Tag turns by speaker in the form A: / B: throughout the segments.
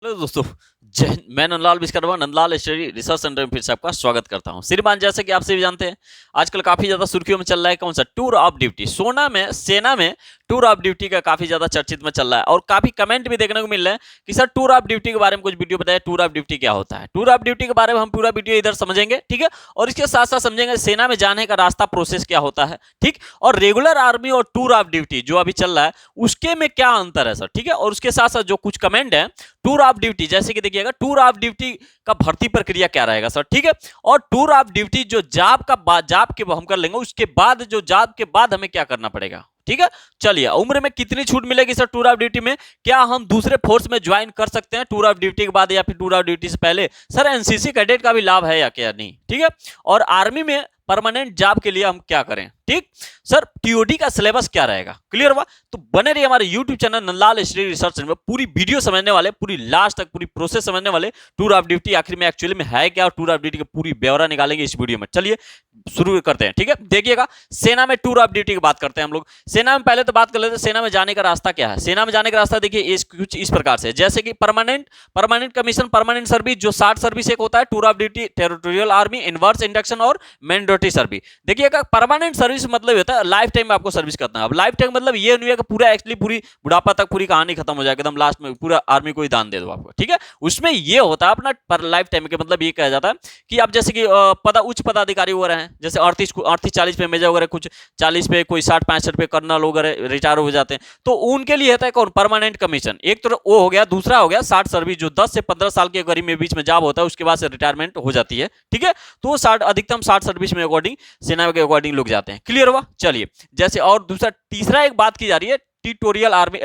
A: Hello दोस्तों। जय हिंद। मैं Nandlal Vishwakarma Nandlal study research centre में फिर से आपका स्वागत करता हूं। श्रीमान, जैसे कि आप सभी जानते हैं, आजकल काफी ज्यादा सुर्खियों में चल रहा है कौन सा टूर ऑफ ड्यूटी। सेना में टूर ऑफ ड्यूटी का काफी ज्यादा चर्चित में चल रहा है और काफी कमेंट भी देखने को मिल रहे हैं कि सर टूर ऑफ ड्यूटी के बारे में कुछ वीडियो बताए। टूर ऑफ ड्यूटी क्या होता है? टूर ऑफ ड्यूटी के बारे में हम पूरा वीडियो इधर समझेंगे, ठीक है। और इसके साथ साथ समझेंगे सेना में जाने का रास्ता, प्रोसेस क्या होता है, ठीक। और रेगुलर आर्मी और टूर ऑफ ड्यूटी जो अभी चल रहा है उसके में क्या अंतर है सर, ठीक है। और उसके साथ साथ जो कुछ कमेंट है टूर ऑफ ड्यूटी, जैसे कि देखिएगा टूर ऑफ ड्यूटी का भर्ती प्रक्रिया क्या रहेगा सर, ठीक है। और टूर ऑफ ड्यूटी जो जाब के हम कर लेंगे, उसके बाद जो जाब के बाद हमें क्या करना पड़ेगा, ठीक है। चलिए, उम्र में कितनी छूट मिलेगी सर टूर ऑफ ड्यूटी में? क्या हम दूसरे फोर्स में ज्वाइन कर सकते हैं टूर ऑफ ड्यूटी के बाद या फिर टूर ऑफ ड्यूटी से पहले? सर एनसीसी कैडेट का भी लाभ है या क्या नहीं, ठीक है। और आर्मी में परमानेंट जॉब के लिए हम क्या करें, ठीक। सर टीओडी का सिलेबस क्या रहेगा, क्लियर हुआ? तो बने रहिए हमारे YouTube channel Nandlal study research में, पूरी वीडियो समझने वाले, पूरी लास्ट तक पूरी प्रोसेस समझने वाले। टूर ऑफ ड्यूटी आखिर में एक्चुअली में है क्या और टूर ऑफ ड्यूटी की पूरी ब्यौरा निकालेंगे इस वीडियो में। चलिए शुरू करते हैं, ठीक है। देखिएगा, सेना में टूर ऑफ ड्यूटी की बात करते हैं हम लोग। सेना में पहले तो बात कर लेते हैं सेना में जाने का रास्ता क्या है। सेना में जाने का रास्ता देखिए कुछ इस प्रकार से, जैसे कि परमानेंट कमीशन, परमानेंट सर्विस जो शार्ट सर्विस एक होता है, tour of duty, territorial army, inverse induction और मैंडेटरी सर्विस। देखिएगा, परमानेंट सर्विस मतलब होता है लाइफ टाइम आपको सर्विस करना है। अब लाइफ टाइम मतलब ये नहीं है कि पूरा एक्चुअली पूरी बुढ़ापा तक पूरी कहानी खत्म हो जाएगी, एकदम लास्ट में पूरा आर्मी को ही दान दे दो आपको, ठीक है। उसमें ये होता है अपना पर लाइफ टाइम के मतलब ये कहा जाता है कि आप जैसे कि उच्च पदाधिकारी वगैरह हैं, जैसे 38 40 पे मेजर वगैरह, कुछ 40 पे, कोई 60 65 पे कर्नल वगैरह रिटायर हो जाते हैं, तो उनके लिए होता है कौन? Permanent commission. एक तो वो हो गया, दूसरा हो गया शार्ट सर्विस जो 10 से 15 साल के गरीब में बीच में जॉब होता है, उसके बाद से रिटायरमेंट हो जाती है, ठीक है। तो वो अधिकतम 60 सर्विस में अकॉर्डिंग सेना के अकॉर्डिंग लोग जाते हैं, क्लियर हुआ? चलिए, जैसे और दूसरा तीसरा एक बात की जा रही है tutorial army,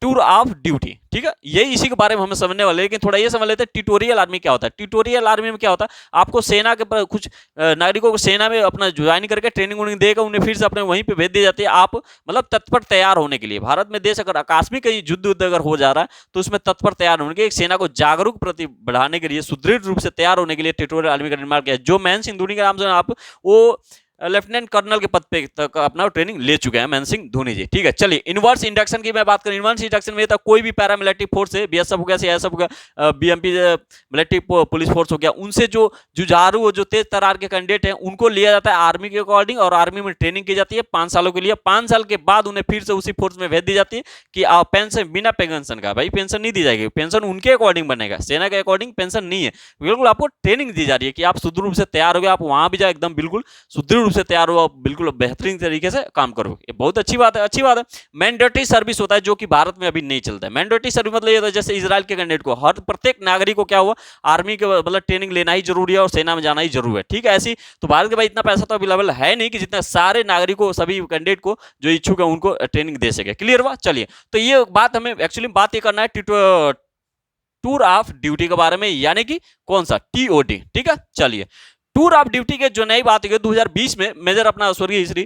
A: tour of duty, ठीक है। यही इसी के बारे में हम समझने वाले, लेकिन थोड़ा ये समझ लेते हैं ट्यूटोरियल आर्मी क्या होता है। ट्यूटोरियल आर्मी में क्या होता है, आपको सेना के कुछ नागरिकों को सेना में अपना ज्वाइन करके ट्रेनिंग उनिंग देगा, उन्हें फिर से अपने वहीं पे भेज दी जाती है। आप मतलब तत्पर तैयार होने के लिए, भारत में देश अगर आकस्मिक कहीं युद्ध अगर हो जा रहा है तो उसमें तत्पर तैयार होने के लिए, सेना को जागरूक प्रति बढ़ाने के लिए, सुदृढ़ रूप से तैयार होने के लिए ट्यूटोरियल आर्मी का निर्माण किया। जो मैन सिंह धोनी के नाम से आप वो लेफ्टिनेंट कर्नल के पद पे तक अपना ट्रेनिंग ले चुके हैं महेंद्र सिंह धोनी जी, ठीक है। चलिए, इनवर्स इंडक्शन की मैं बात करूं। इनवर्स इंडक्शन में तो कोई भी पैरामिलिट्री फोर्स है, बीएसएफ हो गया, सीआईएसएफ हो गया, बीएमपी मिलिट्री पुलिस फोर्स हो गया, उनसे जो जुझारू और जो तेज तरार के कैंडिडेट हैं उनको लिया जाता है आर्मी के अकॉर्डिंग, और आर्मी में ट्रेनिंग की जाती है 5 सालों के लिए। 5 साल के बाद उन्हें फिर से उसी फोर्स में भेज दी जाती है कि आप पेंशन, बिना पेंशन का भाई पेंशन नहीं दी जाएगी, पेंशन उनके अकॉर्डिंग बनेगा, सेना के अकॉर्डिंग पेंशन नहीं है। बिल्कुल आपको ट्रेनिंग दी जा रही है कि आप सुदृढ़ रूप से तैयार हो गए, आप वहां भी जाए एकदम बिल्कुल सुदृढ़ रूप से तैयार हो, बिल्कुल बेहतरीन तरीके से काम करो। ये बहुत अच्छी बात है, अच्छी बात है। मैंडेटरी सर्विस होता है जो कि भारत में अभी नहीं चलता है। मैंडेटरी सर्विस मतलब ये होता है जैसे इजराइल के कैंडिडेट को, हर प्रत्येक नागरिक को क्या हुआ, आर्मी के मतलब ट्रेनिंग लेना ही जरूरी है और सेना में जाना ही जरूरी है, ठीक है। ऐसी तो भारत के भाई इतना पैसा तो अवेलेबल है नहीं कि जितना सारे नागरिकों, सभी कैंडिडेट को जो इच्छुक है उनको ट्रेनिंग दे सके, क्लियर हुआ? चलिए, तो ये बात हमें एक्चुअली बात ये करना है टूर ऑफ ड्यूटी के बारे में, यानी कि कौन सा? टीओडी, ठीक है। चलिए, टूर ऑफ ड्यूटी के जो नई बात है 2020 में मेजर अपना स्वर्गीय श्री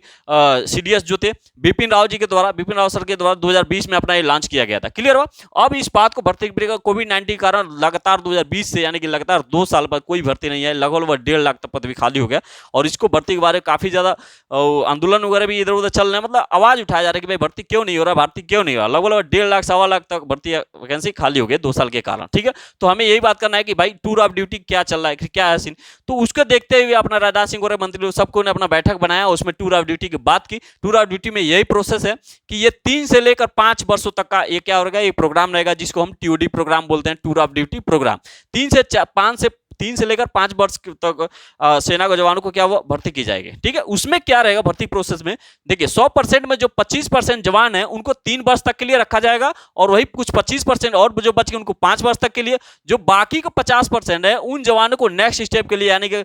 A: सीडीएस जो थे बिपिन राव जी के द्वारा, बिपिन राव सर के द्वारा 2020 में अपना ये लॉन्च किया गया था, क्लियर हुआ? अब इस बात को भर्ती कोविड-19 के कारण लगातार 2020 से यानी कि लगातार 2 साल बाद कोई भर्ती नहीं है, लगभग 1.5 लाख तक पद भी खाली हो गया। और इसको भर्ती के बारे में काफी ज्यादा आंदोलन वगैरह भी इधर उधर चल रहे हैं, मतलब आवाज उठाया जा रहा है कि भाई भर्ती क्यों नहीं हो रहा, भर्ती क्यों नहीं हो रहा। लगभग 1.5 लाख 1.25 लाख तक भर्ती वैकेंसी खाली हो गई 2 साल के कारण, ठीक है। तो हमें यही बात करना है कि भाई टूर ऑफ ड्यूटी क्या चल रहा है, क्या है सीन। तो उसको देखते हुए अपना राजनाथ सिंह और मंत्री सबको ने अपना बैठक बनाया, उसमें टूर ऑफ ड्यूटी की बात की। टूर ऑफ ड्यूटी में यही प्रोसेस है कि ये 3 से लेकर 5 वर्षों तक का ये क्या होगा, ये प्रोग्राम रहेगा जिसको हम टीओडी प्रोग्राम बोलते हैं, टूर ऑफ ड्यूटी प्रोग्राम। 3 से लेकर 5 वर्ष तक सेना के जवानों को क्या हुआ, भर्ती की जाएगी, ठीक है। उसमें क्या रहेगा भर्ती प्रोसेस में, देखिए 100% में जो 25% जवान है उनको 3 वर्ष तक के लिए रखा जाएगा, और वही कुछ 25% और जो बच गए उनको 5 वर्ष तक के लिए। जो बाकी का 50% है उन जवानों को नेक्स्ट स्टेप के लिए यानी कि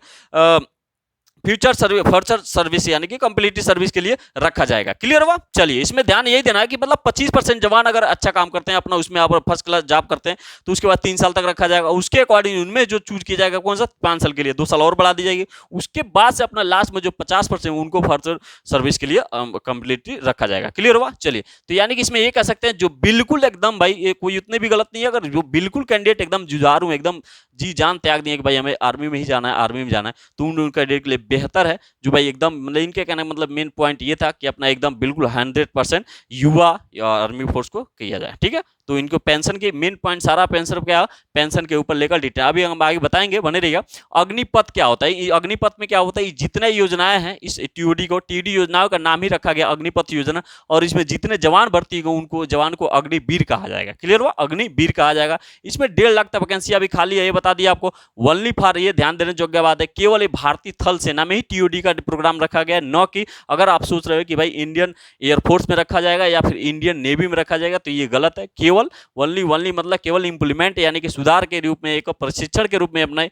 A: फ्यूचर सर्विस यानी कि कंप्लीट सर्विस के लिए रखा जाएगा, क्लियर हुआ? चलिए, इसमें ध्यान यही देना है कि मतलब 25% जवान अगर अच्छा काम करते हैं, अपना उसमें आप फर्स्ट क्लास जॉब करते हैं, तो उसके बाद 3 साल तक रखा जाएगा। उसके अकॉर्डिंग उनमें जो चूज किया जाएगा कौन सा, 5 साल के लिए 2 साल और बढ़ा दी जाएगी। उसके बाद से अपना लास्ट में जो 50% उनको फर्दर सर्विस के लिए कंप्लीटली रखा जाएगा, क्लियर हुआ? चलिए, तो यानी कि इसमें ये कह सकते हैं जो बिल्कुल एकदम भाई ये कोई उतने भी गलत नहीं है, अगर जो बिल्कुल कैंडिडेट एकदम जुझारू एकदम जी जान त्याग दिए कि भाई हमें आर्मी में ही जाना है, आर्मी में जाना है, तो उन कैंडिडेट के लिए बेहतर है जो भाई एकदम मतलब इनके कहने का मतलब मेन पॉइंट ये था कि अपना एकदम बिल्कुल 100% युवा आर्मी फोर्स को किया जाए, ठीक है। तो इनको पेंशन के मेन पॉइंट सारा पेंशन के ऊपर लेकर डिटेल अभी हम आगे बताएंगे, बने रहिएगा। अग्निपथ क्या होता है? अग्निपथ में क्या होता है, जितने योजनाएं हैं इस टीओडी को, टीओडी योजनाओं का नाम ही रखा गया अग्निपथ योजना, और इसमें जितने जवान भर्ती होंगे उनको जवान को अग्निवीर कहा जाएगा। क्लियर हुआ? अग्निवीर कहा जाएगा। इसमें 1.5 लाख तक वैकेंसी अभी खाली है, ये बता दिया आपको। ओनली फॉर, ये ध्यान देने योग्य बात है, केवल ये भारतीय थल सेना में ही टीओडी का प्रोग्राम रखा गया, न कि अगर आप सोच रहे हो कि भाई इंडियन एयरफोर्स में रखा जाएगा या फिर इंडियन नेवी में रखा जाएगा, तो ये गलत है। केवल ओनली मतलब केवल इंप्लीमेंट यानी कि सुधार के रूप में, एक प्रशिक्षण के रूप में, अपना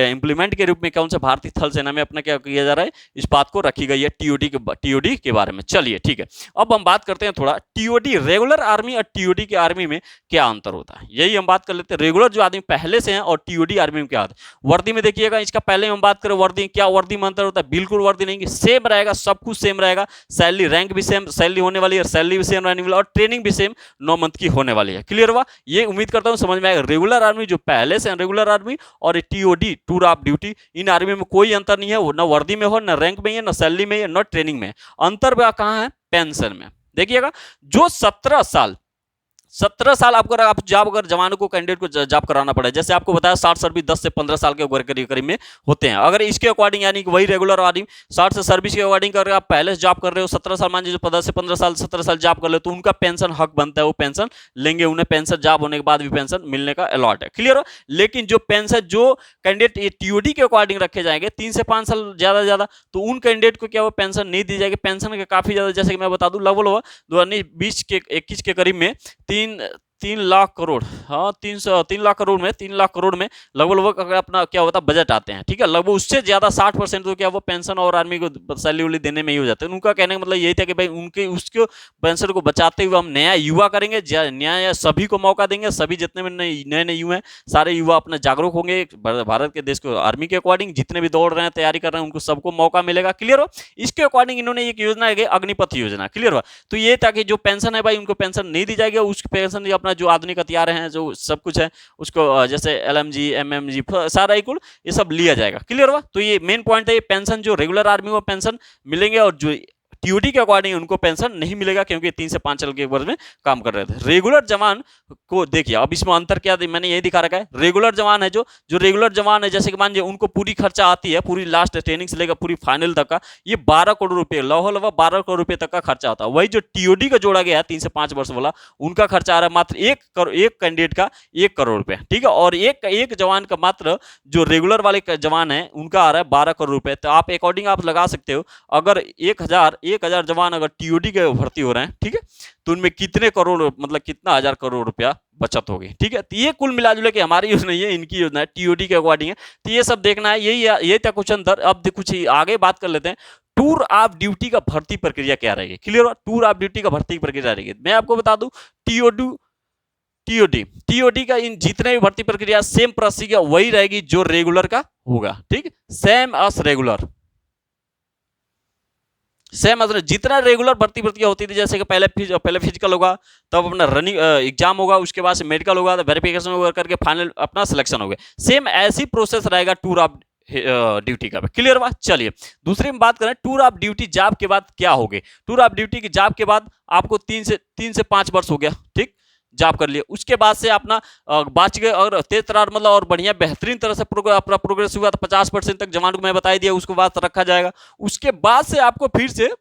A: इंप्लीमेंट के रूप में कौन सा भारतीय थल सेना में अपना क्या किया जा रहा है, इस बात को रखी गई है टीओडी के बारे में। चलिए ठीक है, अब हम बात करते हैं थोड़ा टीओडी रेगुलर आर्मी और टीओडी के आर्मी में क्या अंतर होता है, यही हम बात कर लेते हैं। रेगुलर जो आदमी पहले से हैं और टीओडी आर्मी में क्या होता है। वर्दी में देखिएगा, इसका पहले हम बात करें वर्दी, क्या वर्दी में अंतर होता है? बिल्कुल वर्दी नहीं, सेम रहेगा, सब कुछ सेम रहेगा। सैलरी रैंक भी सेम सैलरी होने वाली है, सैलरी भी सेम रहने वाली है, और ट्रेनिंग भी सेम 9 मंथ की होने वाली है। क्लियर हुआ? ये उम्मीद करता हूं समझ में आएगा। रेगुलर आर्मी जो पहले से रेगुलर आर्मी और TOD tour of duty, in army में कोई अंतर नहीं है, न वर्दी में हो, न रैंक में है, न सैलरी में है, न ट्रेनिंग में। अंतर कहां है? पेंशन में। देखिएगा, जो 17 साल आपको आप जॉब, अगर जवानों को कैंडिडेट को जॉब कराना पड़े, जैसे आपको बताया 60 सर्विस 10 से 15 साल के करीब में होते हैं। अगर इसके अकॉर्डिंग यानी कि वही रेगुलर आदमी 60 से सर्विस के अकॉर्डिंग अगर आप पहले से जॉब कर रहे हो, 17 साल मान लीजिए 10 से 15 साल 17 साल जॉब कर ले, तो उनका पेंशन हक बनता है, वो पेंशन लेंगे, उन्हें पेंशन जॉब होने के बाद भी पेंशन मिलने का अलॉट है। क्लियर हो? लेकिन जो पेंशन जो कैंडिडेट टीओडी के अकॉर्डिंग रखे जाएंगे 3 से 5 साल ज्यादा, तो उन कैंडिडेट को क्या वो पेंशन नहीं दी जाएगी। पेंशन के काफी ज्यादा, जैसे कि मैं बता दूं, लगभग 2020 के 21 के करीब में 3 लाख करोड़, हाँ 3 लाख करोड़ में लगभग अगर अपना क्या होता है बजट आते हैं, ठीक है, लगभग उससे ज्यादा 60% तो क्या वो पेंशन और आर्मी को सैलरी देने में ही हो जाते हैं। उनका कहने का मतलब यही था कि भाई उनके उसके पेंशन को बचाते हुए हम नया युवा करेंगे, नया सभी को मौका देंगे, सभी जितने भी नए युवा हैं सारे युवा अपना जागरूक होंगे भारत के देश को आर्मी के अकॉर्डिंग, जितने भी दौड़ रहे हैं तैयारी कर रहे हैं उनको सबको मौका मिलेगा। क्लियर हो? इसके अकॉर्डिंग इन्होंने एक योजना है अग्निपथ योजना। क्लियर हुआ? तो ये ताकि जो पेंशन है भाई उनको पेंशन नहीं दी जाएगी, उस पेंशन अपना जो आधुनिक हथियार हैं, जो सब कुछ है उसको, जैसे एलएमजी एमएमजी सारा इक्वल ये सब लिया जाएगा। क्लियर हुआ? तो ये मेन पॉइंट है, ये पेंशन जो रेगुलर आर्मी को पेंशन मिलेंगे और जो टीओडी के अकॉर्डिंग उनको पेंशन नहीं मिलेगा, क्योंकि 3 से 5 साल के वर्ष में काम कर रहे थे। रेगुलर जवान को देखिए, अब इसमें अंतर क्या है, मैंने यही दिखा रखा है। रेगुलर जवान है जो रेगुलर जवान है, जैसे कि मान लीजिए उनको पूरी खर्चा आती है, पूरी लास्ट ट्रेनिंग से लेकर पूरी फाइनल तक का, ये 12 करोड़ रुपए, लगभग 12 करोड़ रुपए तक का खर्चा आता है। वही जो टीओडी का जोड़ा गया है 3 से 5 वर्ष वाला, उनका खर्चा आ रहा है मात्र एक कैंडिडेट का 1 करोड़ रुपए, ठीक है, और एक जवान का मात्र जो रेगुलर वाले जवान है उनका आ रहा है 12 करोड़ रुपए। तो आप अकॉर्डिंग आप लगा सकते हो, अगर 1000 जवान अगर टीओडी के भर्ती हो रहे हैं, ठीक है, तो उनमें कितने करोड़, मतलब कितना 1000 करोड़ रुपया बचत होगी। ठीक है, तो ये कुल मिलाजुला के हमारी योजना नहीं है, इनकी योजना है, टीओडी के अकॉर्डिंग है। तो ये सब देखना है, यही था क्वेश्चन दर। अब कुछ आगे बात कर लेते हैं, टूर ऑफ ड्यूटी का भर्ती प्रक्रिया क्या रहेगी। क्लियर हुआ? टूर ऑफ ड्यूटी का भर्ती प्रक्रिया रहेगी। मैं आपको बता दूं, टीओडी का इन जितने भी भर्ती प्रक्रिया सेम प्रक्रिया वही रहेगी जो रेगुलर का होगा। ठीक, सेम एज रेगुलर, सेम मतलब जितना रेगुलर भर्ती प्रक्रिया होती थी, जैसे कि पहले फिजिकल होगा, तब अपना रनिंग एग्जाम होगा, उसके बाद से मेडिकल होगा, वेरिफिकेशन होगा करके फाइनल अपना सिलेक्शन होगा। सेम ऐसी प्रोसेस रहेगा टूर ऑफ ड्यूटी का। क्लियर हुआ? चलिए दूसरी में बात करें, टूर ऑफ ड्यूटी जॉब के बाद क्या होगे। टूर ऑफ ड्यूटी की जॉब के बाद आपको 3 से 5 वर्ष हो गया, ठीक, जॉब कर लिए, उसके बाद से अपना बाच गए और तेज तरार मतलब और बढ़िया बेहतरीन तरह से अपना प्रोग्रेस हुआ, तो 50% तक जवान को मैं बता दिया, उसको बाद रखा जाएगा। उसके बाद से आपको फिर से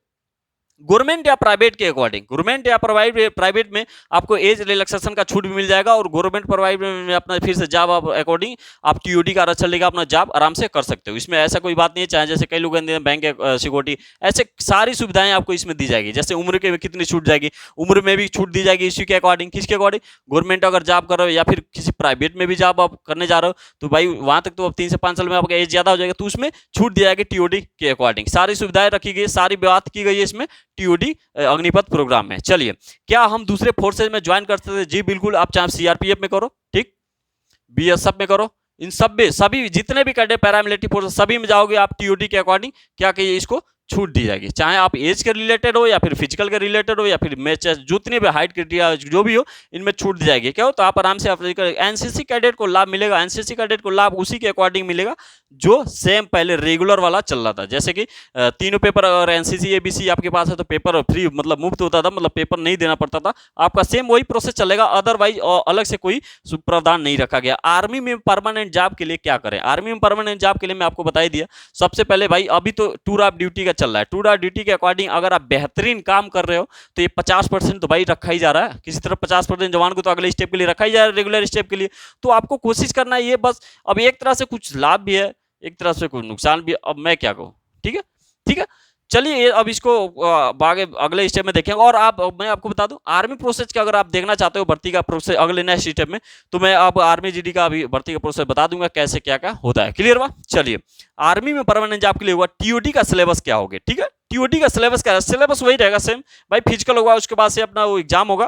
A: गवर्नमेंट या प्राइवेट के अकॉर्डिंग, गवर्नमेंट या प्राइवेट में आपको एज रिलैक्सेशन का छूट भी मिल जाएगा, और गवर्नमेंट प्राइवेट में अपना फिर से जॉब अकॉर्डिंग आप टीओडी का आरक्षण लेकर अपना जॉब आराम से कर सकते हो। इसमें ऐसा कोई बात नहीं है, चाहे जैसे कई लोग बैंक सिक्योरिटी, ऐसे सारी सुविधाएं आपको इसमें दी जाएगी। जैसे उम्र के कितनी छूट जाएगी, उम्र में भी छूट दी जाएगी इसी के अकॉर्डिंग। किसके अकॉर्डिंग? गवर्नमेंट अगर जॉब कर रहे हो या फिर किसी प्राइवेट में भी जॉब आप करने जा रहे हो, तो भाई वहां तक तो अब 3 से 5 साल में आपका एज ज्यादा हो जाएगा, तो उसमें छूट दी जाएगी टीओडी के अकॉर्डिंग। सारी सुविधाएं रखी गई, सारी बात की गई है इसमें टीओडी अग्निपथ प्रोग्राम में। चलिए, क्या हम दूसरे फोर्सेज में ज्वाइन कर सकते हैं? जी बिल्कुल, आप चाहे सीआरपीएफ में करो, ठीक, बीएसएफ में करो, इन सब में सभी जितने भी कैडेट पैरामिलिट्री फोर्स सभी में जाओगे आप टीओडी के अकॉर्डिंग क्या कहिए इसको छूट दी जाएगी, चाहे आप एज के रिलेटेड हो या फिर फिजिकल के रिलेटेड हो या फिर मैच जितने भी हाइट क्राइटेरिया जो भी हो, इनमें छूट दी जाएगी। क्या हो, तो आप आराम से एनसीसी कैडेट को लाभ मिलेगा, एनसीसी कैडेट को लाभ उसी के अकॉर्डिंग मिलेगा जो सेम पहले रेगुलर वाला चल रहा था। जैसे कि तीनों पेपर अगर एनसीसी एबीसी आपके पास है तो पेपर फ्री मतलब मुफ्त होता था, मतलब पेपर नहीं देना पड़ता था, आपका सेम वही प्रोसेस चलेगा, अदरवाइज अलग से कोई प्रावधान नहीं रखा गया। आर्मी में परमानेंट जॉब के लिए क्या करें, आर्मी में परमानेंट जॉब के लिए मैं आपको बता ही दिया। सबसे पहले भाई अभी तो टूर ऑफ ड्यूटी का चल रहा है, टूर ऑफ ड्यूटी के अकॉर्डिंग अगर आप बेहतरीन काम कर रहे हो तो ये 50% तो भाई रखा ही जा रहा है, किसी तरह 50% जवान को तो अगले स्टेप के लिए रखा ही जा रहा है, रेगुलर स्टेप के लिए। तो आपको कोशिश करना है ये बस। अब एक तरह से कुछ लाभ भी है, एक तरह से कुछ नुकसान भी है, अब मैं क्या कहूँ। ठीक है, ठीक है, चलिए अब इसको आगे अगले स्टेप में देखेंगे। और आप मैं आपको बता दूं, आर्मी प्रोसेस का अगर आप देखना चाहते हो भर्ती का प्रोसेस अगले नेक्स्ट स्टेप में, तो मैं अब आर्मी जीडी का अभी भर्ती का प्रोसेस बता दूंगा कैसे क्या क्या होता है। क्लियर हुआ? चलिए, आर्मी में परमानेंट जॉब के लिए हुआ टीओडी का सिलेबस क्या होगा। ठीक है, टीओडी का सिलेबस क्या है, सिलेबस वही रहेगा सेम भाई। फिजिकल होगा, उसके बाद से अपना वो एग्जाम होगा,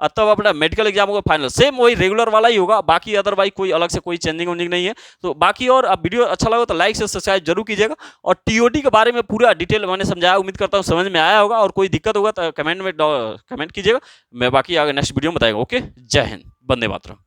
A: तब अपना मेडिकल एग्जाम होगा, फाइनल सेम वही रेगुलर वाला ही होगा। बाकी अदरवाइज कोई अलग से कोई चेंजिंग वेंजिंग नहीं है। तो बाकी और अब वीडियो अच्छा लगा तो लाइक से सब्सक्राइब जरूर कीजिएगा। और टीओडी के बारे में पूरा डिटेल मैंने समझाया, उम्मीद करता हूँ समझ में आया होगा। और कोई दिक्कत होगा तो कमेंट में कमेंट कीजिएगा, मैं बाकी आगे नेक्स्ट वीडियो में बताएगा। ओके, जय हिंद, वंदे मातरम।